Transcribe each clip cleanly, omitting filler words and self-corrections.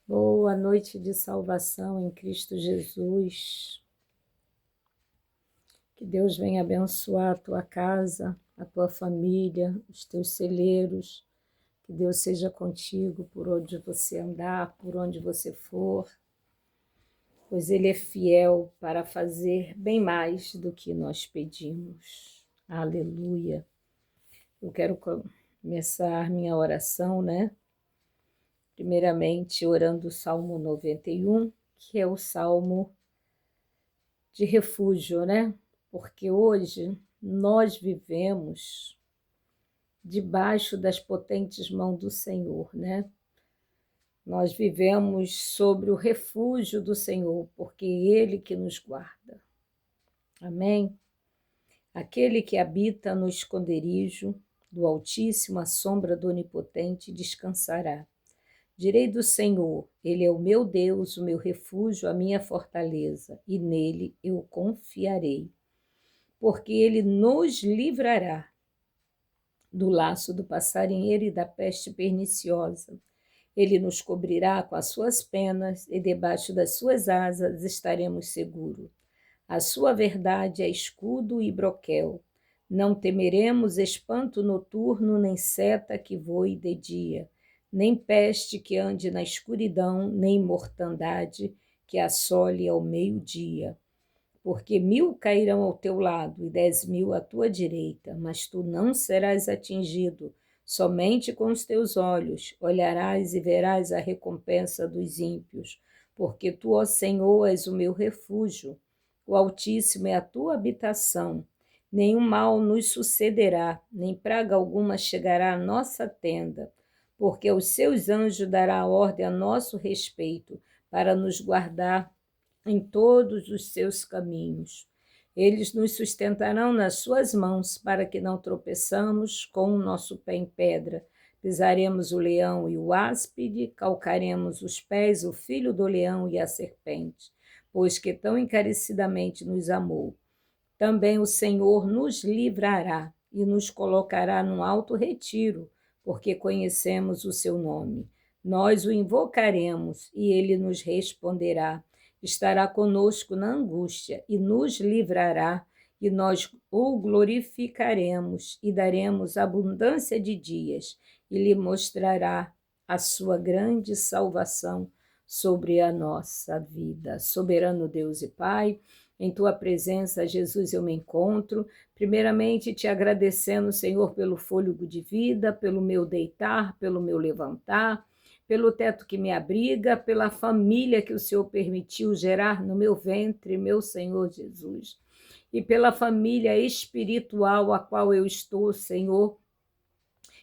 Boa noite de salvação em Cristo Jesus. Que Deus venha abençoar a tua casa, a tua família, os teus celeiros. Que Deus seja contigo por onde você andar, por onde você for, pois Ele é fiel para fazer bem mais do que nós pedimos. Aleluia. Eu quero começar minha oração, né? Primeiramente, orando o Salmo 91, que é o Salmo de refúgio, né? Porque hoje nós vivemos debaixo das potentes mãos do Senhor, né? Nós vivemos sobre o refúgio do Senhor, porque é Ele que nos guarda. Amém? Aquele que habita no esconderijo do Altíssimo, à sombra do Onipotente, descansará. Direi do Senhor, Ele é o meu Deus, o meu refúgio, a minha fortaleza, e nele eu confiarei. Porque Ele nos livrará do laço do passarinheiro e da peste perniciosa. Ele nos cobrirá com as suas penas e debaixo das suas asas estaremos seguros. A sua verdade é escudo e broquel. Não temeremos espanto noturno, nem seta que voe de dia, nem peste que ande na escuridão, nem mortandade que assole ao meio-dia. Porque 1000 cairão ao teu lado e 10.000 à tua direita, mas tu não serás atingido. Somente com os teus olhos olharás e verás a recompensa dos ímpios. Porque tu, ó Senhor, és o meu refúgio. O Altíssimo é a tua habitação. Nenhum mal nos sucederá, nem praga alguma chegará à nossa tenda. Porque aos seus anjos dará ordem a nosso respeito, para nos guardar em todos os seus caminhos. Eles nos sustentarão nas suas mãos, para que não tropeçamos com o nosso pé em pedra. Pisaremos o leão e o áspide, calcaremos os pés o filho do leão e a serpente, pois que tão encarecidamente nos amou. Também o Senhor nos livrará e nos colocará num alto retiro, porque conhecemos o seu nome. Nós o invocaremos e ele nos responderá. Estará conosco na angústia e nos livrará, e nós o glorificaremos e daremos abundância de dias, e lhe mostrará a sua grande salvação sobre a nossa vida. Soberano Deus e Pai, em tua presença, Jesus, eu me encontro, primeiramente te agradecendo, Senhor, pelo fôlego de vida, pelo meu deitar, pelo meu levantar, pelo teto que me abriga, pela família que o Senhor permitiu gerar no meu ventre, meu Senhor Jesus, e pela família espiritual a qual eu estou, Senhor,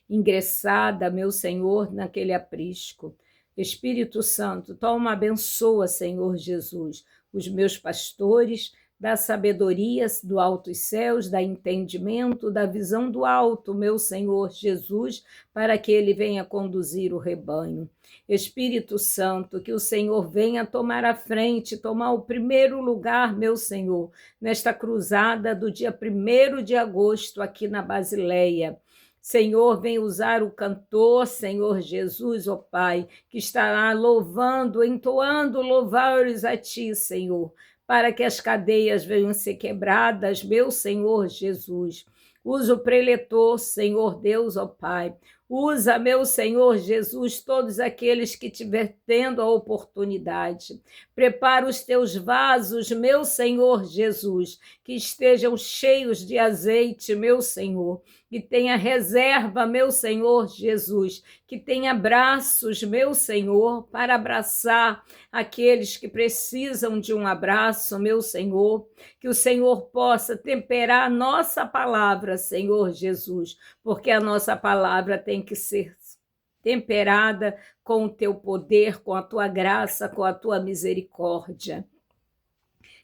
ingressada, meu Senhor, naquele aprisco. Espírito Santo, toma, abençoa, Senhor Jesus, os meus pastores, da sabedoria do alto os céus, da entendimento, da visão do alto, meu Senhor Jesus, para que ele venha conduzir o rebanho. Espírito Santo, que o Senhor venha tomar a frente, tomar o primeiro lugar, meu Senhor, nesta cruzada do dia 1º de agosto aqui na Basileia. Senhor, vem usar o cantor, Senhor Jesus, ó Pai, que estará louvando, entoando louvores a Ti, Senhor, para que as cadeias venham ser quebradas, meu Senhor Jesus. Usa o preletor, Senhor Deus, ó Pai. Usa, meu Senhor Jesus, todos aqueles que estiver tendo a oportunidade. Prepara os teus vasos, meu Senhor Jesus, que estejam cheios de azeite, meu Senhor, que tenha reserva, meu Senhor Jesus, que tenha braços, meu Senhor, para abraçar aqueles que precisam de um abraço, meu Senhor, que o Senhor possa temperar a nossa palavra, Senhor Jesus, porque a nossa palavra tem que ser temperada com o teu poder, com a tua graça, com a tua misericórdia.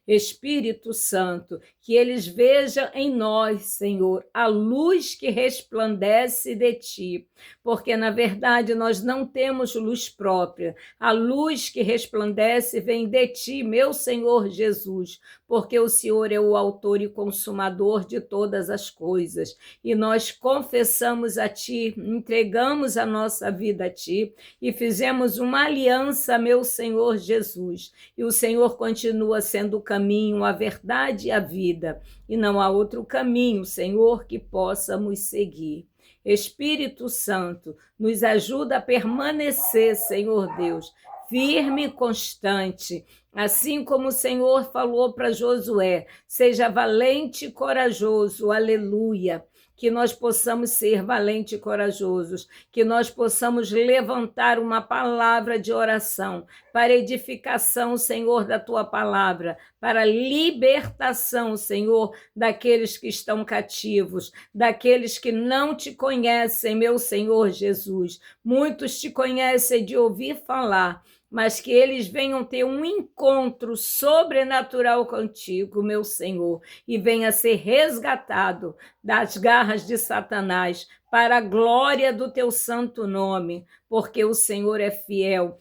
Espírito Santo, que eles vejam em nós, Senhor, a luz que resplandece de ti, porque na verdade nós não temos luz própria. A luz que resplandece vem de ti, meu Senhor Jesus, porque o Senhor é o autor e consumador de todas as coisas. E nós confessamos a ti, entregamos a nossa vida a ti e fizemos uma aliança, meu Senhor Jesus. E o Senhor continua sendo o caminho, a verdade e a vida. E não há outro caminho, Senhor, que possamos seguir. Espírito Santo, nos ajuda a permanecer, Senhor Deus, firme e constante, assim como o Senhor falou para Josué, seja valente e corajoso, aleluia, que nós possamos ser valentes e corajosos, que nós possamos levantar uma palavra de oração para edificação, Senhor, da tua palavra, para libertação, Senhor, daqueles que estão cativos, daqueles que não te conhecem, meu Senhor Jesus. Muitos te conhecem de ouvir falar, mas que eles venham ter um encontro sobrenatural contigo, meu Senhor, e venha ser resgatado das garras de Satanás, para a glória do teu santo nome, porque o Senhor é fiel.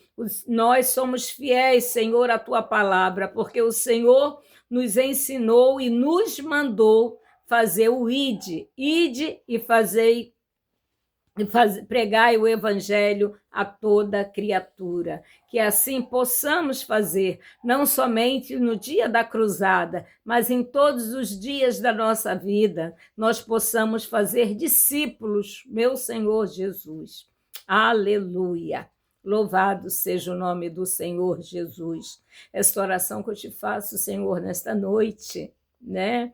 Nós somos fiéis, Senhor, à tua palavra, porque o Senhor nos ensinou e nos mandou fazer o ide e fazei pregai o evangelho a toda criatura, que assim possamos fazer, não somente no dia da cruzada, mas em todos os dias da nossa vida, nós possamos fazer discípulos, meu Senhor Jesus. Aleluia! Louvado seja o nome do Senhor Jesus. Esta oração que eu te faço, Senhor, nesta noite, né?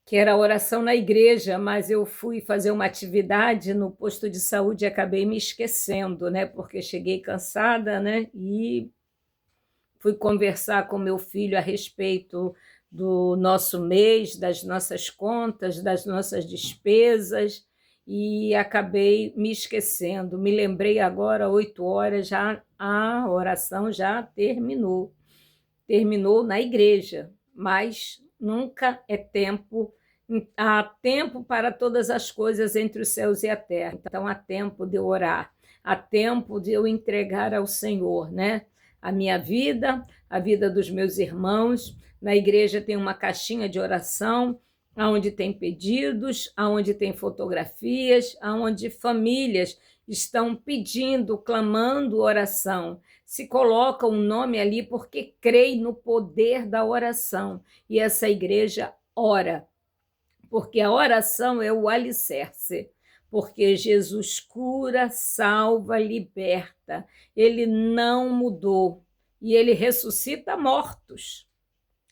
Que era a oração na igreja, mas eu fui fazer uma atividade no posto de saúde e acabei me esquecendo, né? Porque cheguei cansada, né? E fui conversar com meu filho a respeito do nosso mês, das nossas contas, das nossas despesas, e acabei me esquecendo. Me lembrei agora, 8 horas, já a oração já terminou. Terminou na igreja, mas nunca é tempo. Há tempo para todas as coisas entre os céus e a terra. Então, há tempo de eu orar, há tempo de eu entregar ao Senhor, né? A minha vida, a vida dos meus irmãos. Na igreja tem uma caixinha de oração, onde tem pedidos, onde tem fotografias, onde famílias estão pedindo, clamando oração. Se coloca um nome ali porque creem no poder da oração. E essa igreja ora, porque a oração é o alicerce, porque Jesus cura, salva, liberta. Ele não mudou e ele ressuscita mortos.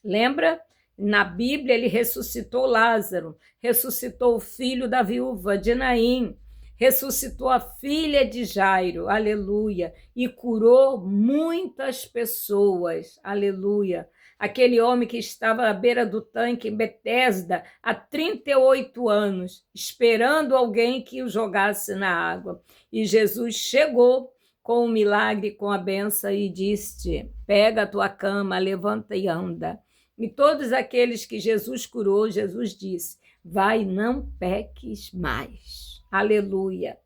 Lembra? Na Bíblia ele ressuscitou Lázaro, ressuscitou o filho da viúva de Naim, ressuscitou a filha de Jairo, aleluia, e curou muitas pessoas, aleluia. Aquele homem que estava à beira do tanque em Betesda há 38 anos, esperando alguém que o jogasse na água. E Jesus chegou com o milagre, com a benção e disse: pega a tua cama, levanta e anda. E todos aqueles que Jesus curou, Jesus disse: vai, não peques mais. Aleluia.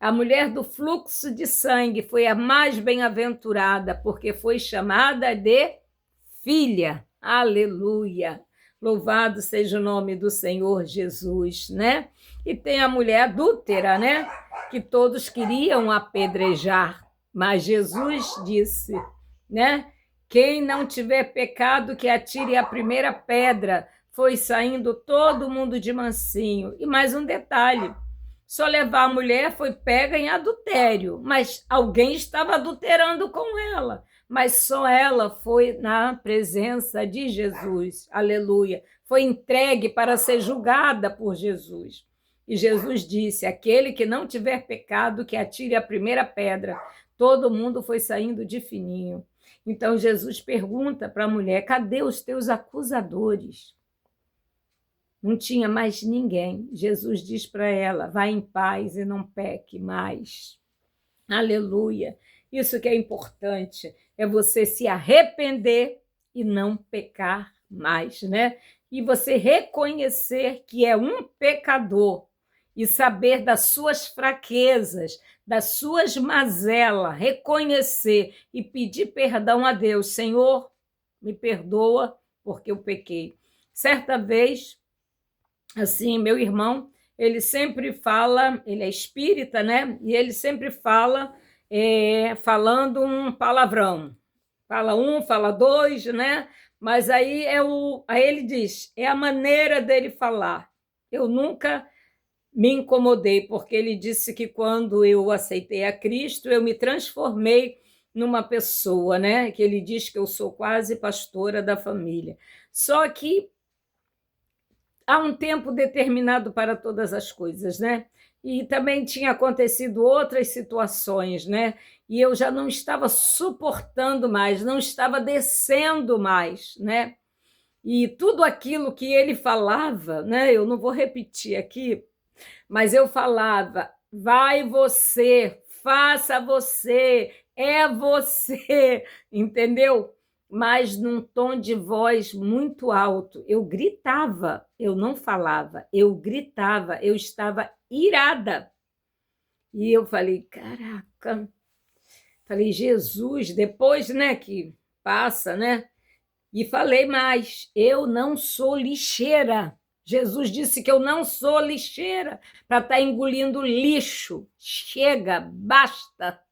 A mulher do fluxo de sangue foi a mais bem-aventurada, porque foi chamada de filha. Aleluia. Louvado seja o nome do Senhor Jesus, né? E tem a mulher adúltera, né? Que todos queriam apedrejar, mas Jesus disse, né? Quem não tiver pecado, que atire a primeira pedra. Foi saindo todo mundo de mansinho. E mais um detalhe, só levar a mulher foi pega em adultério, mas alguém estava adulterando com ela. Mas só ela foi na presença de Jesus, aleluia. Foi entregue para ser julgada por Jesus. E Jesus disse, aquele que não tiver pecado, que atire a primeira pedra. Todo mundo foi saindo de fininho. Então Jesus pergunta para a mulher, cadê os teus acusadores? Não tinha mais ninguém. Jesus diz para ela, vá em paz e não peque mais. Aleluia. Isso que é importante, é você se arrepender e não pecar mais, né? E você reconhecer que é um pecador e saber das suas fraquezas, das suas mazelas, reconhecer e pedir perdão a Deus. Senhor, me perdoa porque eu pequei. Certa vez, assim, meu irmão, ele sempre fala, ele é espírita, né? E ele sempre fala, falando um palavrão. Fala um, fala dois, né? Mas aí aí ele diz, é a maneira dele falar. Eu nunca me incomodei, porque ele disse que quando eu aceitei a Cristo, eu me transformei numa pessoa, né? Que ele diz que eu sou quase pastora da família. Só que há um tempo determinado para todas as coisas, né? E também tinha acontecido outras situações, né? E eu já não estava suportando mais, não estava descendo mais, né? E tudo aquilo que ele falava, né? Eu não vou repetir aqui, mas eu falava: vai você, faça você, é você, entendeu? Mas num tom de voz muito alto. Eu gritava, eu não falava, eu gritava, eu estava irada. E eu falei: caraca, falei, Jesus, depois, né, que passa, né? E falei mais, eu não sou lixeira. Jesus disse que eu não sou lixeira para estar engolindo lixo. Chega, basta.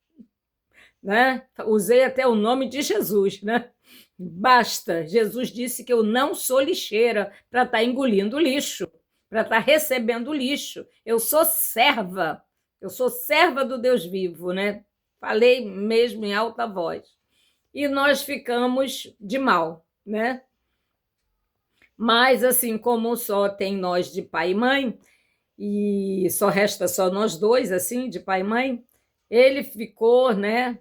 Né? Usei até o nome de Jesus, né? Basta. Jesus disse que eu não sou lixeira para estar engolindo lixo, para estar recebendo lixo. Eu sou serva do Deus vivo, né? Falei mesmo em alta voz. E nós ficamos de mal, né? Mas, assim, como só tem nós de pai e mãe, e só resta só nós dois, assim, de pai e mãe, ele ficou, né?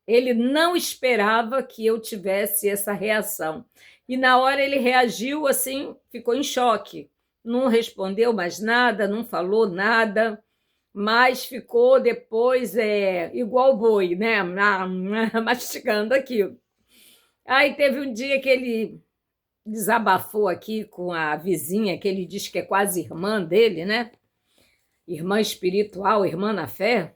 Ele não esperava que eu tivesse essa reação. E na hora ele reagiu assim, ficou em choque. Não respondeu mais nada, não falou nada, mas ficou depois igual boi, né? Mastigando aquilo. Aí teve um dia que ele desabafou aqui com a vizinha, que ele diz que é quase irmã dele, né? Irmã espiritual, irmã na fé,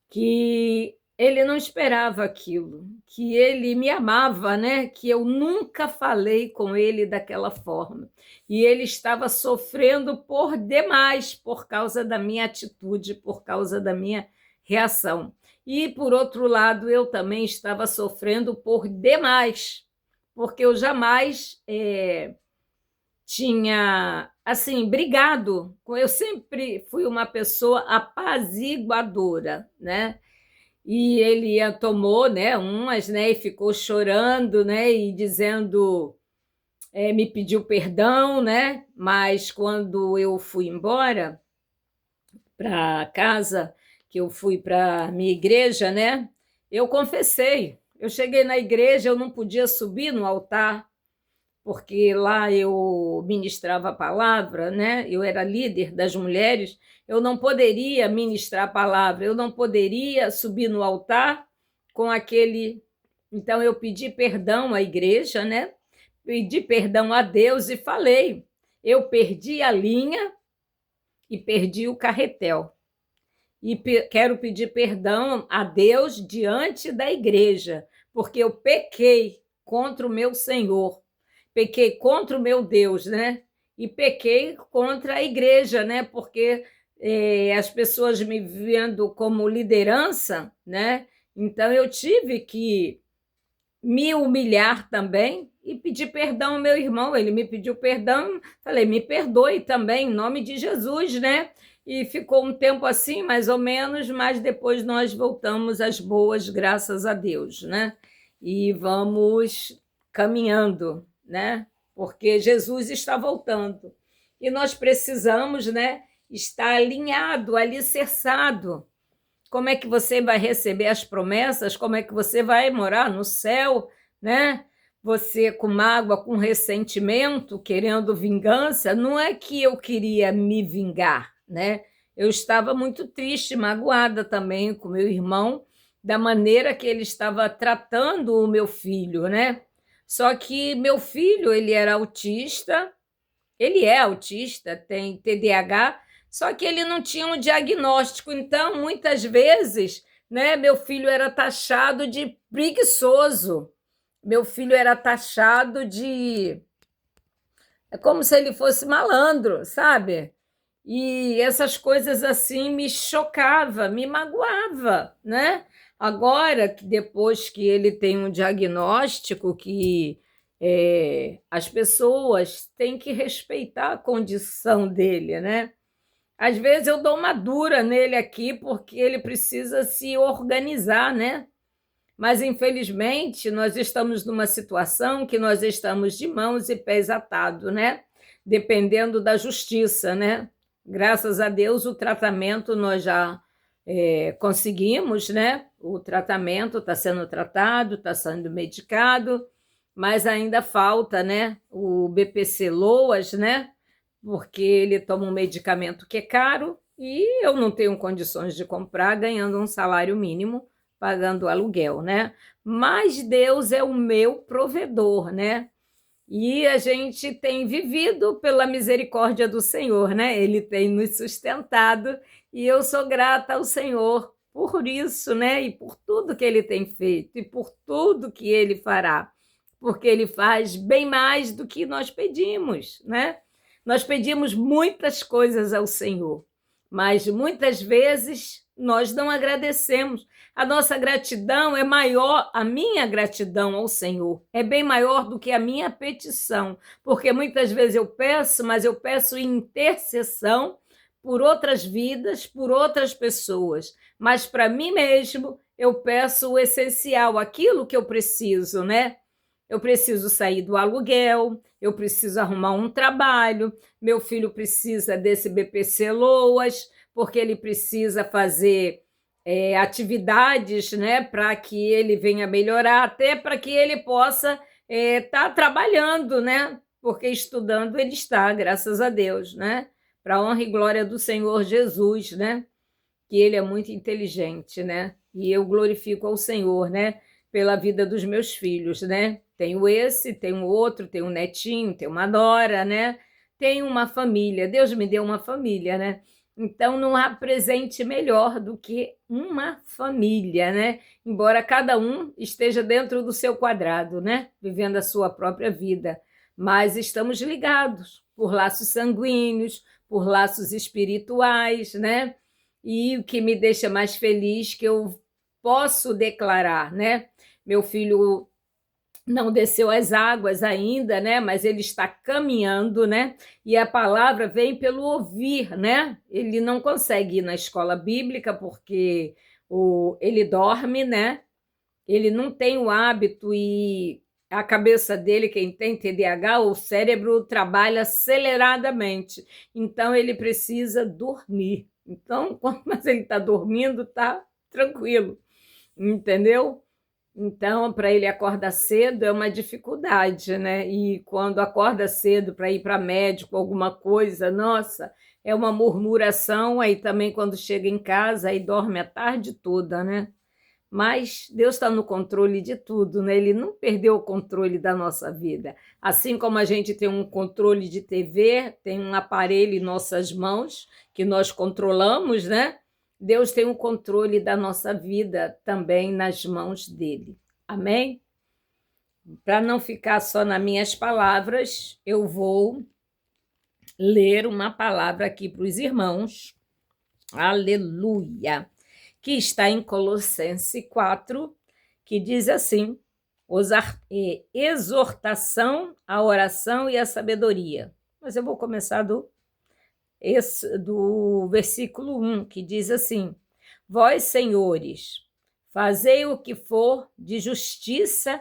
que ele não esperava aquilo, que ele me amava, né? Que eu nunca falei com ele daquela forma. E ele estava sofrendo por demais por causa da minha atitude, por causa da minha reação. E, por outro lado, eu também estava sofrendo por demais, porque eu jamais tinha, assim, brigado. Eu sempre fui uma pessoa apaziguadora, né? E ele tomou, né, umas, né, e ficou chorando, né, e dizendo, me pediu perdão, né? Mas quando eu fui embora para casa, que eu fui para minha igreja, né? Eu confessei. Eu cheguei na igreja, eu não podia subir no altar, porque lá eu ministrava a palavra, né? Eu era líder das mulheres, eu não poderia ministrar a palavra, eu não poderia subir no altar com aquele. Então eu pedi perdão à igreja, né? Pedi perdão a Deus e falei: eu perdi a linha e perdi o carretel. E quero pedir perdão a Deus diante da igreja, porque eu pequei contra o meu Senhor. Pequei contra o meu Deus, né? E pequei contra a igreja, né? Porque as pessoas me vendo como liderança, né? Então eu tive que me humilhar também e pedir perdão ao meu irmão. Ele me pediu perdão, falei, me perdoe também, em nome de Jesus, né? E ficou um tempo assim, mais ou menos, mas depois nós voltamos às boas, graças a Deus, né? E vamos caminhando, né? Porque Jesus está voltando. E nós precisamos, né, estar alinhado, alicerçado. Como é que você vai receber as promessas? Como é que você vai morar no céu, né? Você com mágoa, com ressentimento, querendo vingança, não é que eu queria me vingar, né? Eu estava muito triste, magoada também com meu irmão, da maneira que ele estava tratando o meu filho, né? Só que meu filho, ele é autista, tem TDAH, só que ele não tinha um diagnóstico. Então, muitas vezes, né, meu filho era taxado de preguiçoso. Meu filho era taxado de... É como se ele fosse malandro, sabe? E essas coisas assim me chocava, me magoava, né? Agora, que depois que ele tem um diagnóstico que as pessoas têm que respeitar a condição dele, né? Às vezes eu dou uma dura nele aqui porque ele precisa se organizar, né? Mas, infelizmente, nós estamos numa situação que nós estamos de mãos e pés atados, né? Dependendo da justiça, né? Graças a Deus, o tratamento nós já conseguimos, né? O tratamento está sendo tratado, está sendo medicado, mas ainda falta, né? O BPC-LOAS, né? Porque ele toma um medicamento que é caro e eu não tenho condições de comprar ganhando um salário mínimo, pagando aluguel, né? Mas Deus é o meu provedor, né? E a gente tem vivido pela misericórdia do Senhor, né? Ele tem nos sustentado e eu sou grata ao Senhor por isso, né? E por tudo que ele tem feito e por tudo que ele fará, porque ele faz bem mais do que nós pedimos, né? Nós pedimos muitas coisas ao Senhor, mas muitas vezes nós não agradecemos. A nossa gratidão é maior, a minha gratidão ao Senhor é bem maior do que a minha petição, porque muitas vezes eu peço, mas eu peço em intercessão por outras vidas, por outras pessoas, mas para mim mesmo eu peço o essencial, aquilo que eu preciso, né? Eu preciso sair do aluguel, eu preciso arrumar um trabalho, meu filho precisa desse BPC-LOAS, porque ele precisa fazer atividades, né, para que ele venha melhorar, até para que ele possa estar trabalhando, né? Porque estudando ele está, graças a Deus, né? Para a honra e glória do Senhor Jesus, né? Que ele é muito inteligente, né? E eu glorifico ao Senhor, né? Pela vida dos meus filhos, né? Tenho esse, tenho outro, tenho um netinho, tenho uma nora, né? Tenho uma família. Deus me deu uma família, né? Então não há presente melhor do que uma família, né? Embora cada um esteja dentro do seu quadrado, né? Vivendo a sua própria vida, mas estamos ligados por laços sanguíneos, por laços espirituais, né? E o que me deixa mais feliz que eu posso declarar, né? Meu filho não desceu as águas ainda, né? Mas ele está caminhando, né? E a palavra vem pelo ouvir, né? Ele não consegue ir na escola bíblica porque ele dorme, né? Ele não tem o hábito e a cabeça dele, quem tem TDAH, o cérebro trabalha aceleradamente. Então, ele precisa dormir. Então, mas ele está dormindo, está tranquilo, entendeu? Então, para ele acordar cedo é uma dificuldade, né? E quando acorda cedo para ir para médico, alguma coisa, nossa, é uma murmuração. Aí também, quando chega em casa, aí dorme a tarde toda, né? Mas Deus está no controle de tudo, né? Ele não perdeu o controle da nossa vida. Assim como a gente tem um controle de TV, tem um aparelho em nossas mãos que nós controlamos, né? Deus tem o controle da nossa vida também nas mãos dele. Amém? Para não ficar só nas minhas palavras, eu vou ler uma palavra aqui para os irmãos. Aleluia! Que está em Colossenses 4, que diz assim: exortação, a oração e a sabedoria. Mas eu vou começar do versículo 1, que diz assim: vós, senhores, fazei o que for de justiça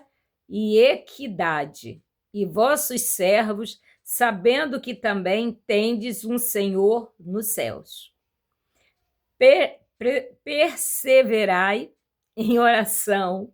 e equidade, e vossos servos, sabendo que também tendes um Senhor nos céus. Perseverai em oração,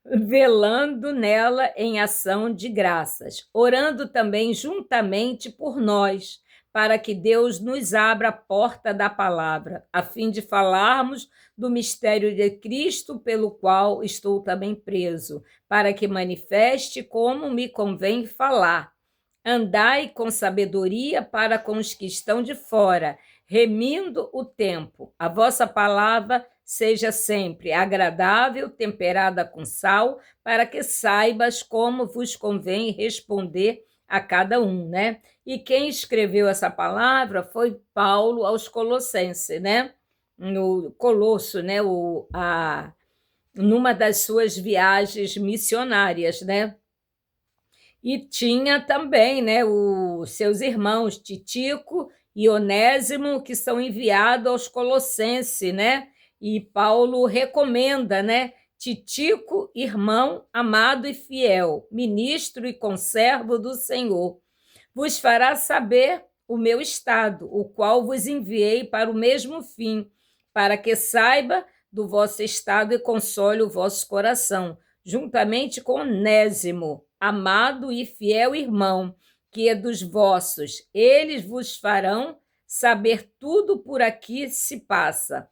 velando nela em ação de graças, orando também juntamente por nós, para que Deus nos abra a porta da palavra, a fim de falarmos do mistério de Cristo, pelo qual estou também preso, para que manifeste como me convém falar. Andai com sabedoria para com os que estão de fora, remindo o tempo. A vossa palavra seja sempre agradável, temperada com sal, para que saibas como vos convém responder a cada um, né? E quem escreveu essa palavra foi Paulo aos Colossenses, né? No Colosso, né? Numa das suas viagens missionárias, né? E tinha também, né, os seus irmãos Tíquico e Onésimo, que são enviados aos Colossenses, né? E Paulo recomenda, né? Tíquico, irmão amado e fiel, ministro e conservo do Senhor, vos fará saber o meu estado, o qual vos enviei para o mesmo fim, para que saiba do vosso estado e console o vosso coração, juntamente com Onésimo, amado e fiel irmão, que é dos vossos. Eles vos farão saber tudo por aqui se passa.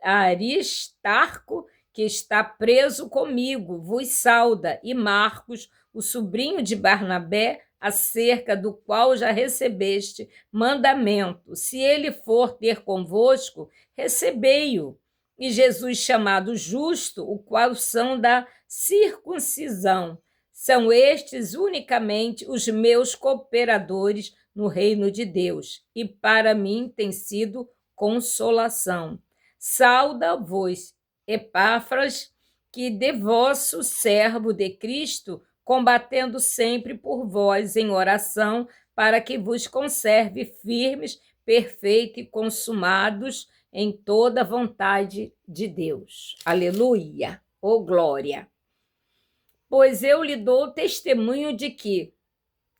Aristarco, que está preso comigo, vos sauda, e Marcos, o sobrinho de Barnabé, acerca do qual já recebeste mandamento. Se ele for ter convosco, recebei-o. E Jesus, chamado Justo, o qual são da circuncisão. São estes unicamente os meus cooperadores no reino de Deus, e para mim tem sido consolação. Sauda-vos, Epáfras, que de vosso servo de Cristo, combatendo sempre por vós em oração, para que vos conserve firmes, perfeitos e consumados em toda a vontade de Deus. Aleluia! Oh, glória! Pois eu lhe dou testemunho de que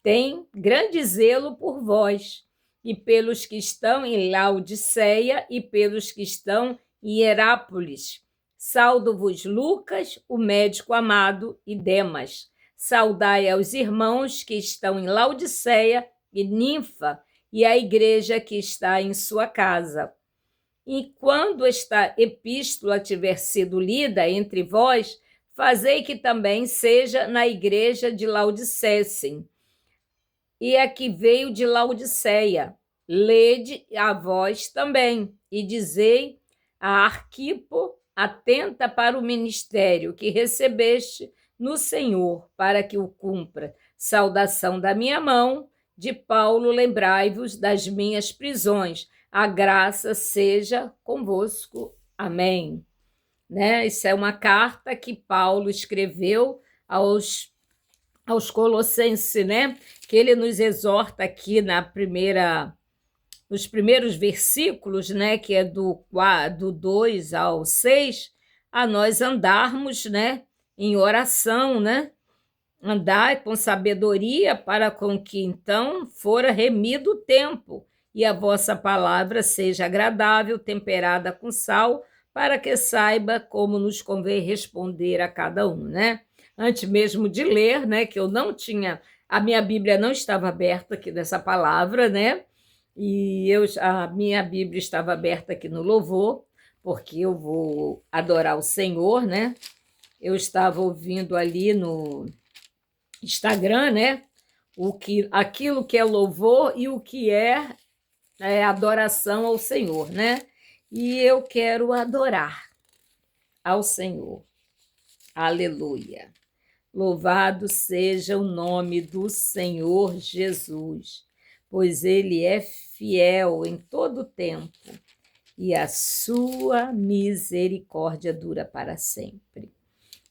tem grande zelo por vós, e pelos que estão em Laodiceia e pelos que estão em Hierápolis. Saudo-vos Lucas, o médico amado, e Demas. Saudai aos irmãos que estão em Laodiceia e Ninfa, e a igreja que está em sua casa. E quando esta epístola tiver sido lida entre vós, fazei que também seja na igreja de Laodiceia, e a que veio de Laodiceia. Lede a vós também, e dizei a Arquipo, atenta para o ministério que recebeste no Senhor, para que o cumpra. Saudação da minha mão, de Paulo, lembrai-vos das minhas prisões. A graça seja convosco. Amém. Né? Isso é uma carta que Paulo escreveu aos Colossenses, né? Que ele nos exorta aqui nos primeiros versículos, né? Que é do 2 ao 6, a nós andarmos, né? Em oração, né? Andai com sabedoria para com que então fora remido o tempo e a vossa palavra seja agradável, temperada com sal, para que saiba como nos convém responder a cada um, né? Antes mesmo de ler, né, que eu não tinha, a minha Bíblia não estava aberta aqui nessa palavra, né? E a minha Bíblia estava aberta aqui no louvor, porque eu vou adorar o Senhor, né? Eu estava ouvindo ali no Instagram, né? Aquilo que é louvor e o que é adoração ao Senhor, né? E eu quero adorar ao Senhor. Aleluia. Louvado seja o nome do Senhor Jesus, pois ele é fiel em todo tempo e a sua misericórdia dura para sempre.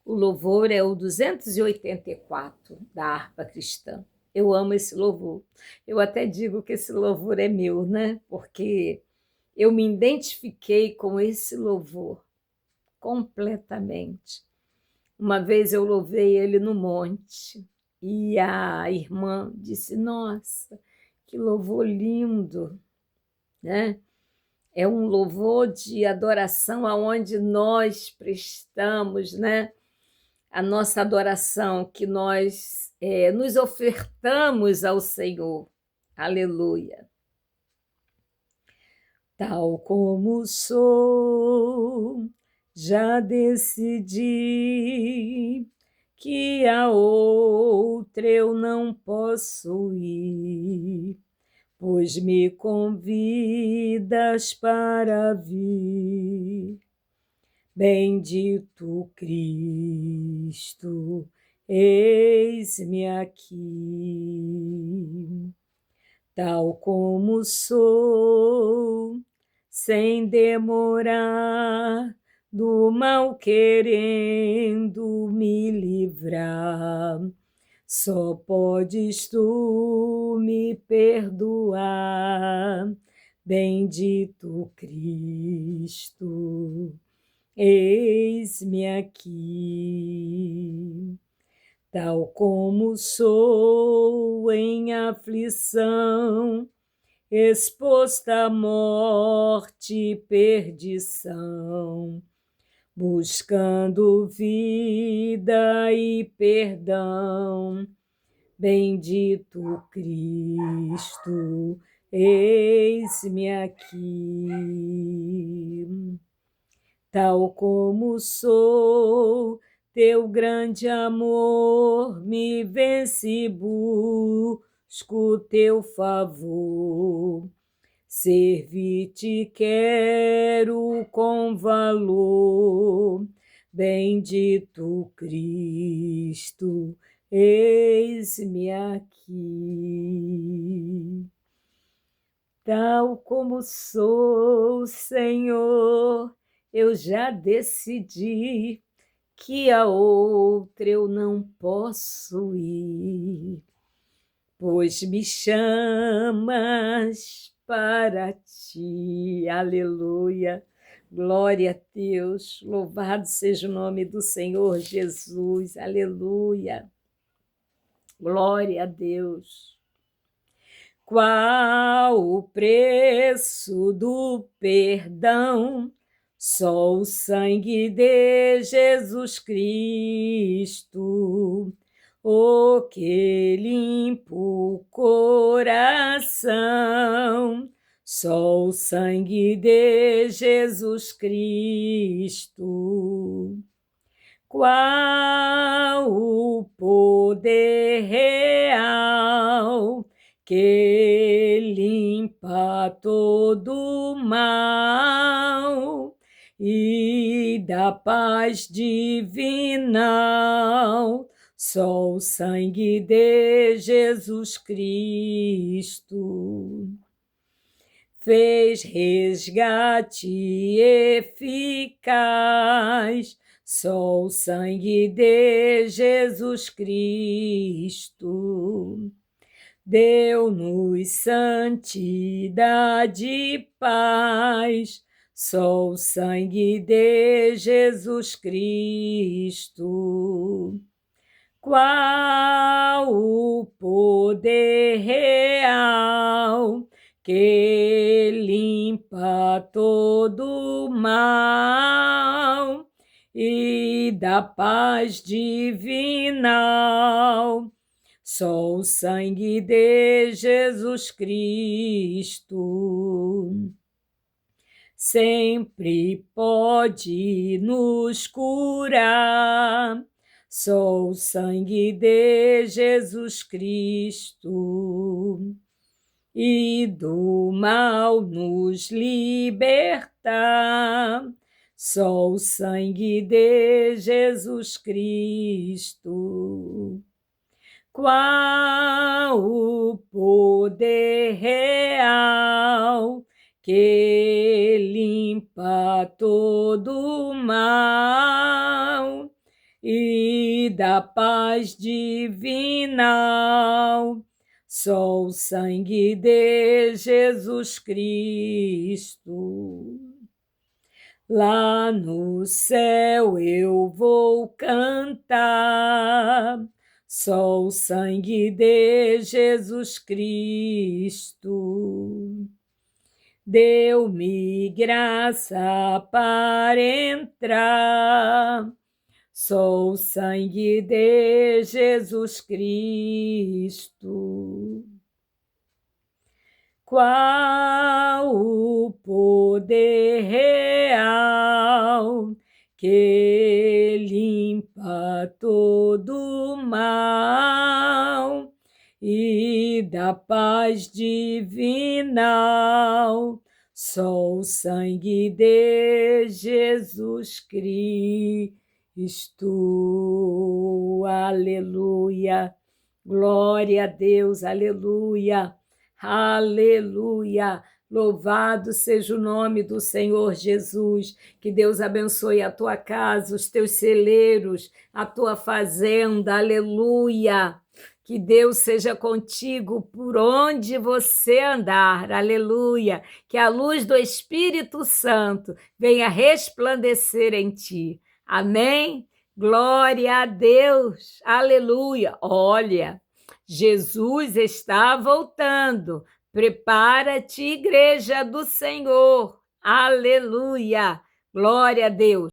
O louvor é o 284 da harpa cristã. Eu amo esse louvor. Eu até digo que esse louvor é meu, né? Porque eu me identifiquei com esse louvor completamente. Uma vez eu louvei ele no monte e a irmã disse, nossa, que louvor lindo, né? É um louvor de adoração aonde nós prestamos, né? A nossa adoração, que nós nos ofertamos ao Senhor. Aleluia. Tal como sou, já decidi que a outra eu não posso ir, pois me convidas para vir. Bendito Cristo, eis-me aqui, tal como sou, sem demorar, do mal querendo me livrar. Só podes tu me perdoar, bendito Cristo, eis-me aqui, tal como sou em aflição, exposta à morte e perdição, buscando vida e perdão. Bendito Cristo, eis-me aqui, tal como sou, teu grande amor me vence e busco teu favor. Servir-te quero com valor, bendito Cristo, eis-me aqui. Tal como sou, Senhor, eu já decidi que a outra eu não posso ir, pois me chamas para ti. Aleluia. Glória a Deus. Louvado seja o nome do Senhor Jesus. Aleluia. Glória a Deus. Qual o preço do perdão? Só o sangue de Jesus Cristo, o que limpa o coração. Só o sangue de Jesus Cristo. Qual o poder real que limpa todo mal e dá paz divinal? Só o sangue de Jesus Cristo fez resgate eficaz. Só o sangue de Jesus Cristo deu-nos santidade e paz. Só o sangue de Jesus Cristo. Qual o poder real que limpa todo mal e dá paz divinal? Só o sangue de Jesus Cristo sempre pode nos curar. Só o sangue de Jesus Cristo e do mal nos libertar. Só o sangue de Jesus Cristo. Qual o poder real que limpa todo mal e dá paz divinal? Só o sangue de Jesus Cristo. Lá no céu eu vou cantar, só o sangue de Jesus Cristo deu-me graça para entrar. Só o sangue de Jesus Cristo Qual o poder real que limpa todo mal e da paz divinal, só o sangue de Jesus Cristo. Aleluia, glória a Deus, aleluia, aleluia. Louvado seja o nome do Senhor Jesus. Que Deus abençoe a tua casa, os teus celeiros, a tua fazenda. Aleluia. Que Deus seja contigo por onde você andar. Aleluia. Que a luz do Espírito Santo venha resplandecer em ti. Amém? Glória a Deus. Aleluia. Olha, Jesus está voltando. Prepara-te, igreja do Senhor. Aleluia. Glória a Deus.